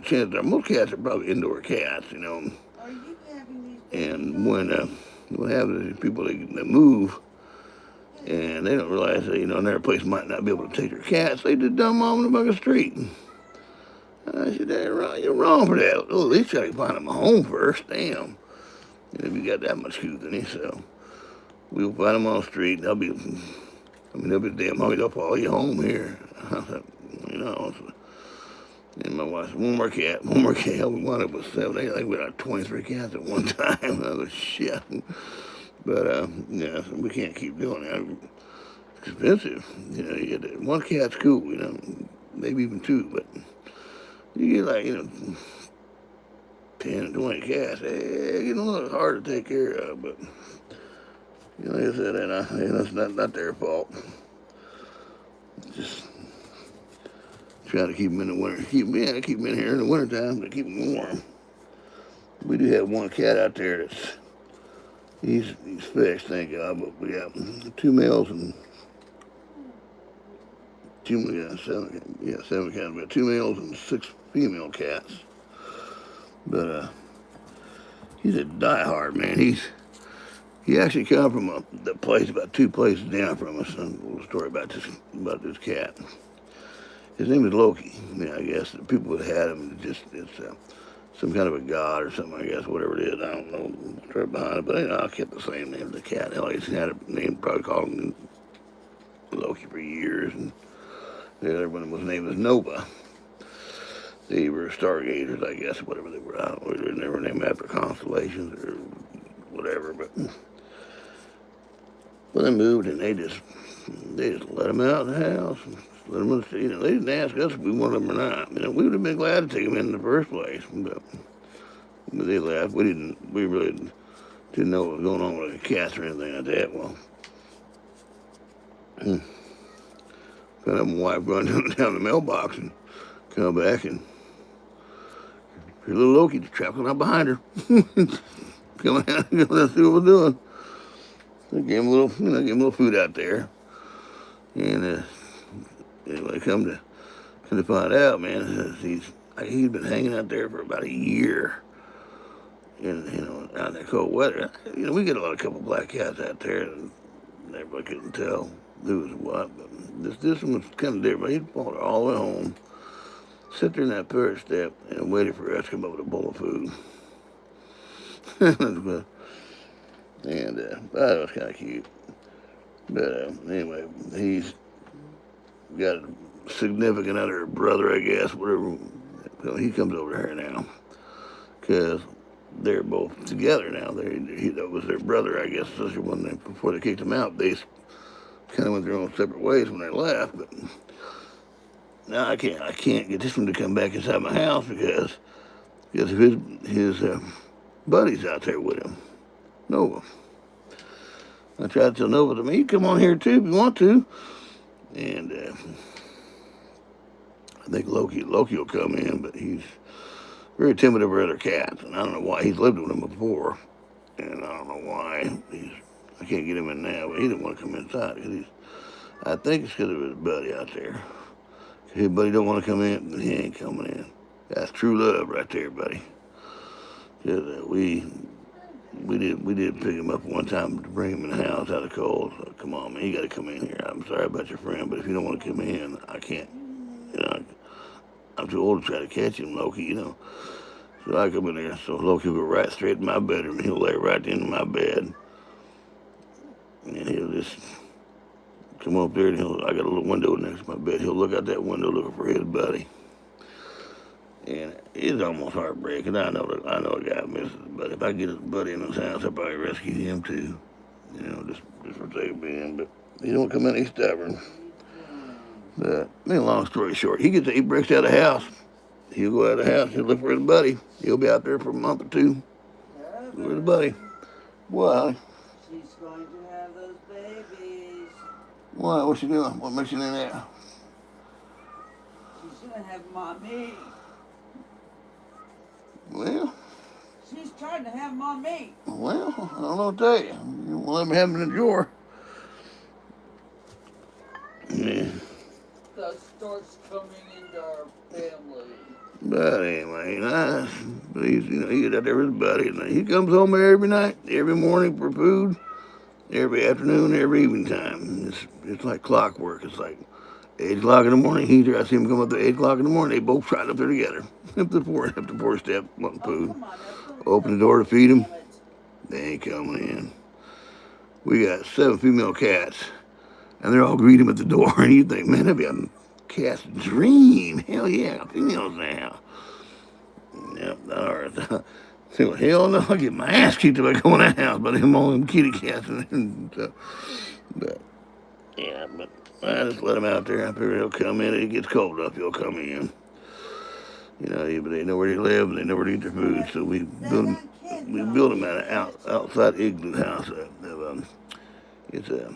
chances are most cats are probably indoor cats, Are you having these? And what happens is people, they move, and they don't realize that, their place might not be able to take their cats. They just dump them off in the back of the street. I said, you're wrong for that. Well, at least you gotta find them a home first. Damn. If you got that much truth in you, so we'll find them on the street. They'll be damn hungry. They'll follow you home here. I said, so, and my wife said, one more cat. We wound up with 7. I think we had 23 cats at one time. I was shit. But, yeah, so we can't keep doing that. It's expensive. You get one cat's cool, maybe even 2, but you get 10 or 20 cats. It's getting a little hard to take care of, but, like I said, it's not their fault. Just try to keep them in the winter. Keep them in here in the wintertime to keep them warm. We do have one cat out there he's fixed, thank God, but we have 2 males and 7 cats. We have 2 males and 6 female cats. But he's a diehard man. He actually come from the place about 2 places down from us. A little story about this cat. His name is Loki. I guess the people that had him, it's some kind of a god or something, I guess, whatever it is. I don't know what's right behind it, but I kept the same name as the cat. Hell, he's had a name, probably called him Loki for years, and the other one was named Nova. They were stargazers, I guess, whatever they were. I don't know, they were named after constellations or whatever, but when they moved, and they just let them out of the house. Let them, they didn't ask us if we wanted them or not. We would have been glad to take them in the first place, but they left. We really didn't know what was going on with the cats or anything like that. Well, kind of my wife run down the mailbox and come back, and little Loki traveling out behind her. Coming out, let's see what we're doing. I gave him a little food out there, and anyway, come to find out, man, he's been hanging out there for about a year, and out in that cold weather. We get a couple black cats out there, and everybody couldn't tell who was what, but this one was kind of different. He'd followed her all the way home, sit there in that porch step, and waited for us to come up with a bowl of food. And that was kind of cute. But anyway, he's got a significant other, brother, I guess, whatever. Well, he comes over here now because they're both together now. That was their brother, I guess, before they kicked him out. They kind of went their own separate ways when they left. But now I can't get this one to come back inside my house because his buddy's out there with him. Nova. I tried to tell Nova to come on here too if you want to. And I think Loki will come in, but he's very timid over other cats, and I don't know why. He's lived with them before, and I don't know why. I can't get him in now, but he didn't want to come inside because I think it's because of his buddy out there. His buddy don't want to come in, but he ain't coming in. That's true love right there, buddy. Because We did pick him up one time to bring him in the house out of cold. So, come on, man, you got to come in here. I'm sorry about your friend, but if you don't want to come in, I can't. You know, I'm too old to try to catch him, Loki. So I come in there. So Loki will go right straight in my bedroom. He'll lay right into my bed, and he'll just come up there, and I got a little window next to my bed. He'll look out that window looking for his buddy. And it's almost heartbreaking. I know a guy misses his buddy. If I get his buddy in his house, I'll probably rescue him too. Just for sake of being. But he don't come in, he's stubborn. But long story short, he breaks out of the house. He'll go out of the house, he'll look for his buddy. He'll be out there for a month or two. Where's his buddy? What? She's going to have those babies. What? What's she doing? What makes you do that? She's going to have mommy. Well, She's trying to have mommy. well, I don't know what to tell you. You won't let me have him in the drawer. Yeah. That starts coming into our family. But anyway, nice. But he gets out there with his buddy, and he comes home every night, every morning for food, every afternoon, every evening time. It's like clockwork. It's like 8 o'clock in the morning. I see him come up at 8 o'clock in the morning. They both trot up there together. Up the four step, wanting food. Open the door to feed them. They ain't coming in. We got 7 female cats, and they're all greeting him at the door. And you think, man, that'd be a cat's dream. Hell yeah, females now. Yep, all right. So, hell no, I get my ass kicked if I go in that house by all them kitty cats and stuff. But I just let him out there. I figure he'll come in. If it gets cold enough, he'll come in. But they know where they live and they know where to eat their food. So we built them outside igloo house. It's a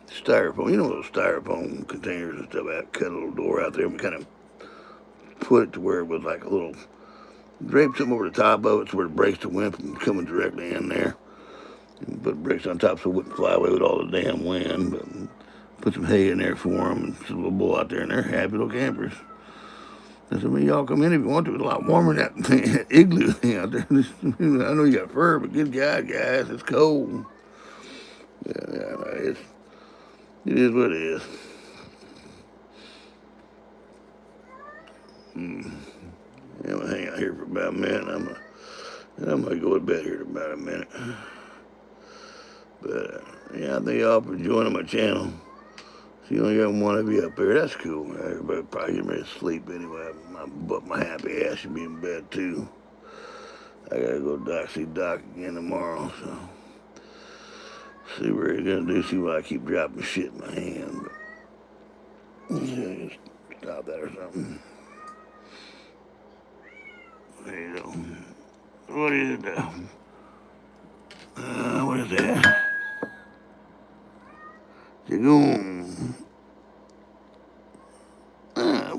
styrofoam. You know those styrofoam containers and stuff. I cut a little door out there and we kind of put it to where it was like a little, drape something over the top of it so where it breaks the wind from coming directly in there. And put bricks on top so it wouldn't fly away with all the damn wind. But put some hay in there for them and some little bull out there and they're happy little campers. I said, well, y'all come in if you want to. It's a lot warmer than that igloo thing out there. I know you got fur, but good God, guys, it's cold. It is what it is. I'm going to hang out here for about a minute. I'm going to go to bed here in about a minute. But, I thank y'all for joining my channel. So you only got one of you up there. That's cool. Everybody probably getting ready to sleep anyway. My happy ass should be in bed too. I gotta go see Doc again tomorrow, so see what he's gonna do, see why I keep dropping shit in my hand. But just stop that or something. There you go. What is it now? What is that? Jagoon.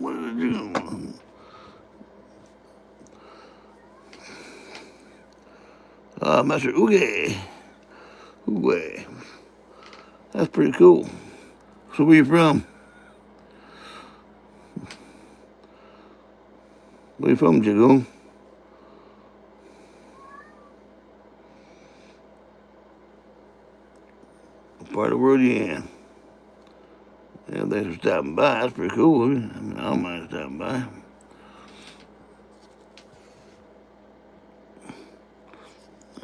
What is it doing? Master Oogie. Oogie. That's pretty cool. So where you from? Where you from, Jagoon? What part of the world you in? Yeah, thanks for stopping by. That's pretty cool. I don't mind stopping by.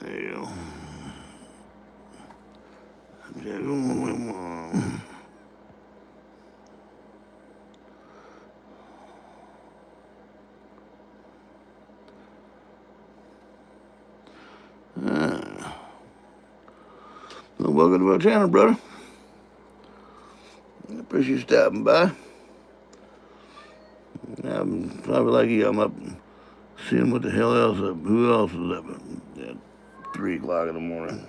There you go. Well, welcome to my channel, brother. I appreciate you stopping by. I'm probably like you. I'm up seeing what the hell else up. Who else is up at 3 o'clock in the morning?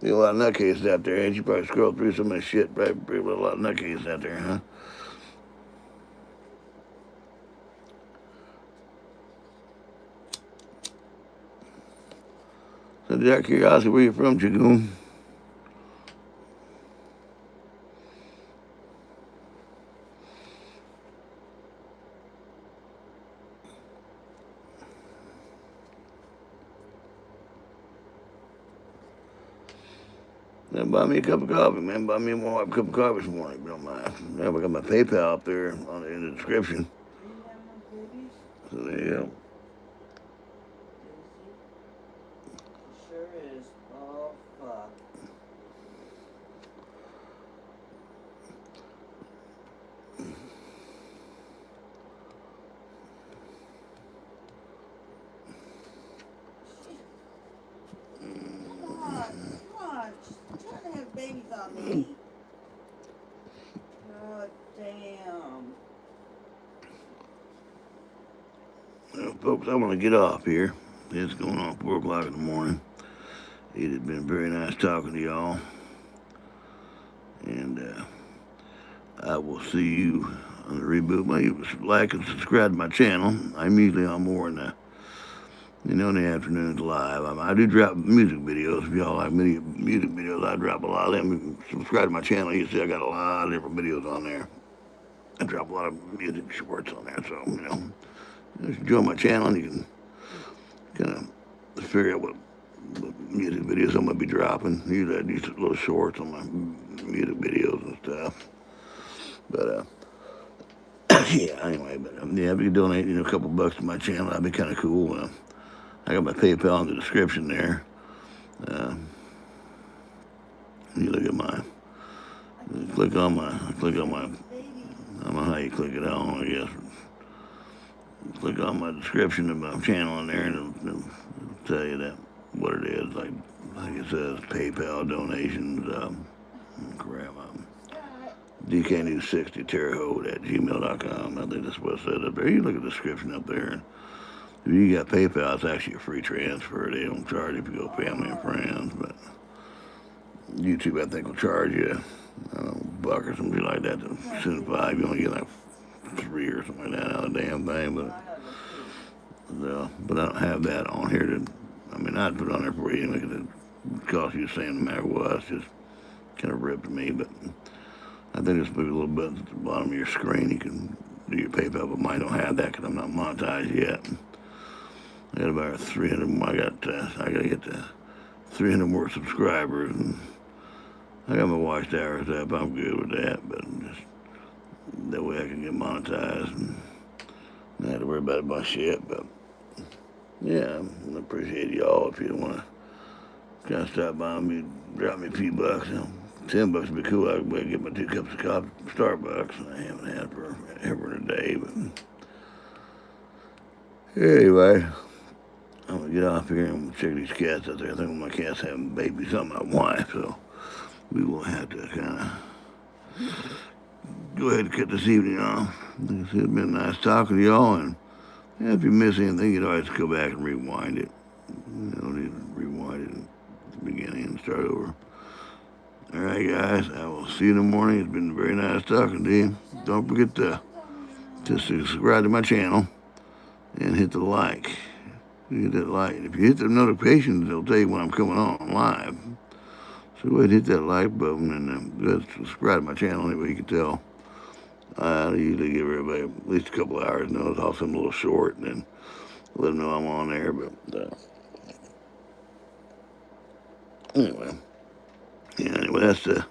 There's a lot of nutcases out there, ain't you? Probably scroll through some of that shit. Probably a lot of nutcases out there, huh? So, just out of curiosity, where you from, Jagoon? buy me a cup of coffee, man. Buy me a cup of coffee this morning, if you don't mind. Yeah, I got my PayPal up there in the description. Do you have no babies? So there you go. Daisy? Sure is. Oh, fuck. Come on. She's trying to have babies on me. God damn. Well, folks, I want to get off here. It's going on 4 o'clock in the morning. It has been very nice talking to y'all. And I will see you on the reboot. Well, you like and subscribe to my channel. I'm usually on more in the, in the afternoons live. I do drop music videos. If y'all like music videos, I drop a lot of them. Subscribe to my channel. You see I got a lot of different videos on there. I drop a lot of music shorts on there. So, just join my channel and you can kind of figure out what music videos I'm going to be dropping. Usually I do little shorts on my music videos and stuff. But, yeah, anyway, but yeah, if you could donate, a couple bucks to my channel, that'd be kind of cool. I got my PayPal in the description there. You look at click on my, I don't know how you click it on, I guess. Click on my description of my channel in there, and it'll tell you that what it is. Like it says, PayPal donations. Crap. Dknews60Terrehaute at gmail.com. I think that's what it says up there. You look at the description up there. And if you got PayPal, it's actually a free transfer. They don't charge if you go family and friends, but YouTube, I think, will charge you, I don't know, $1 or something like that to send 5. You only get like 3 or something like that out of the damn thing, but I don't have that on here. I'd put it on there for you anyway, because it costs you the same no matter what. It's just kind of ripped me, but I think there's maybe a little button at the bottom of your screen. You can do your PayPal, but mine don't have that because I'm not monetized yet. I got about 300 more. I got to get to 300 more subscribers, and I got my watch hours up. I'm good with that, but just that way I can get monetized and not have to worry about a bunch of shit. But yeah, I appreciate y'all. If you want to kind of stop by me, drop me a few bucks. $10 would be cool. I could get my 2 cups of coffee from Starbucks. I haven't had for ever in a day, but anyway, I'm gonna get off here and check these cats out there. I think my cat's having babies on my wife, so we will have to kind of go ahead and cut this evening off. It's been nice talking to y'all, and if you miss anything, you can always go back and rewind it. You don't need to rewind it at the beginning and start over. All right, guys, I will see you in the morning. It's been very nice talking to you. Don't forget to subscribe to my channel and hit the like. Hit that like. If you hit the notifications, it'll tell you when I'm coming on live. So go ahead and hit that like button and subscribe to my channel. Anyway, you can tell. I usually give everybody at least a couple hours notice. I'll send them a little short and then let them know I'm on there. But anyway. Yeah, anyway, that's the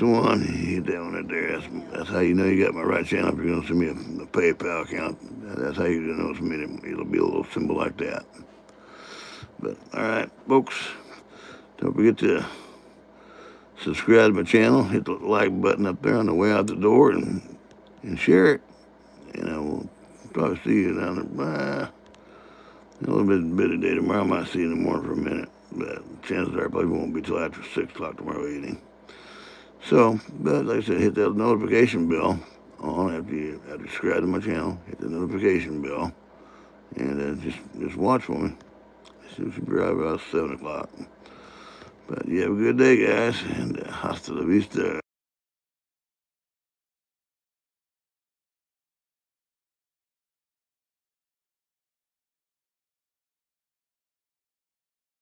one. You hit that one right there. That's how you know you got my right channel. If you're going to send me a PayPal account, that's how you're going to know it's me. It'll be a little symbol like that. But, all right, folks, don't forget to subscribe to my channel. Hit the like button up there on the way out the door and share it. And I will probably see you down there. A little bit of day tomorrow. I might see you in the morning for a minute. But chances are I probably won't be till after 6 o'clock tomorrow evening. So, but like I said, hit that notification bell on after you subscribe to my channel. Hit the notification bell. And just watch for me. It should be right about 7 o'clock. But you have a good day, guys. And hasta la vista.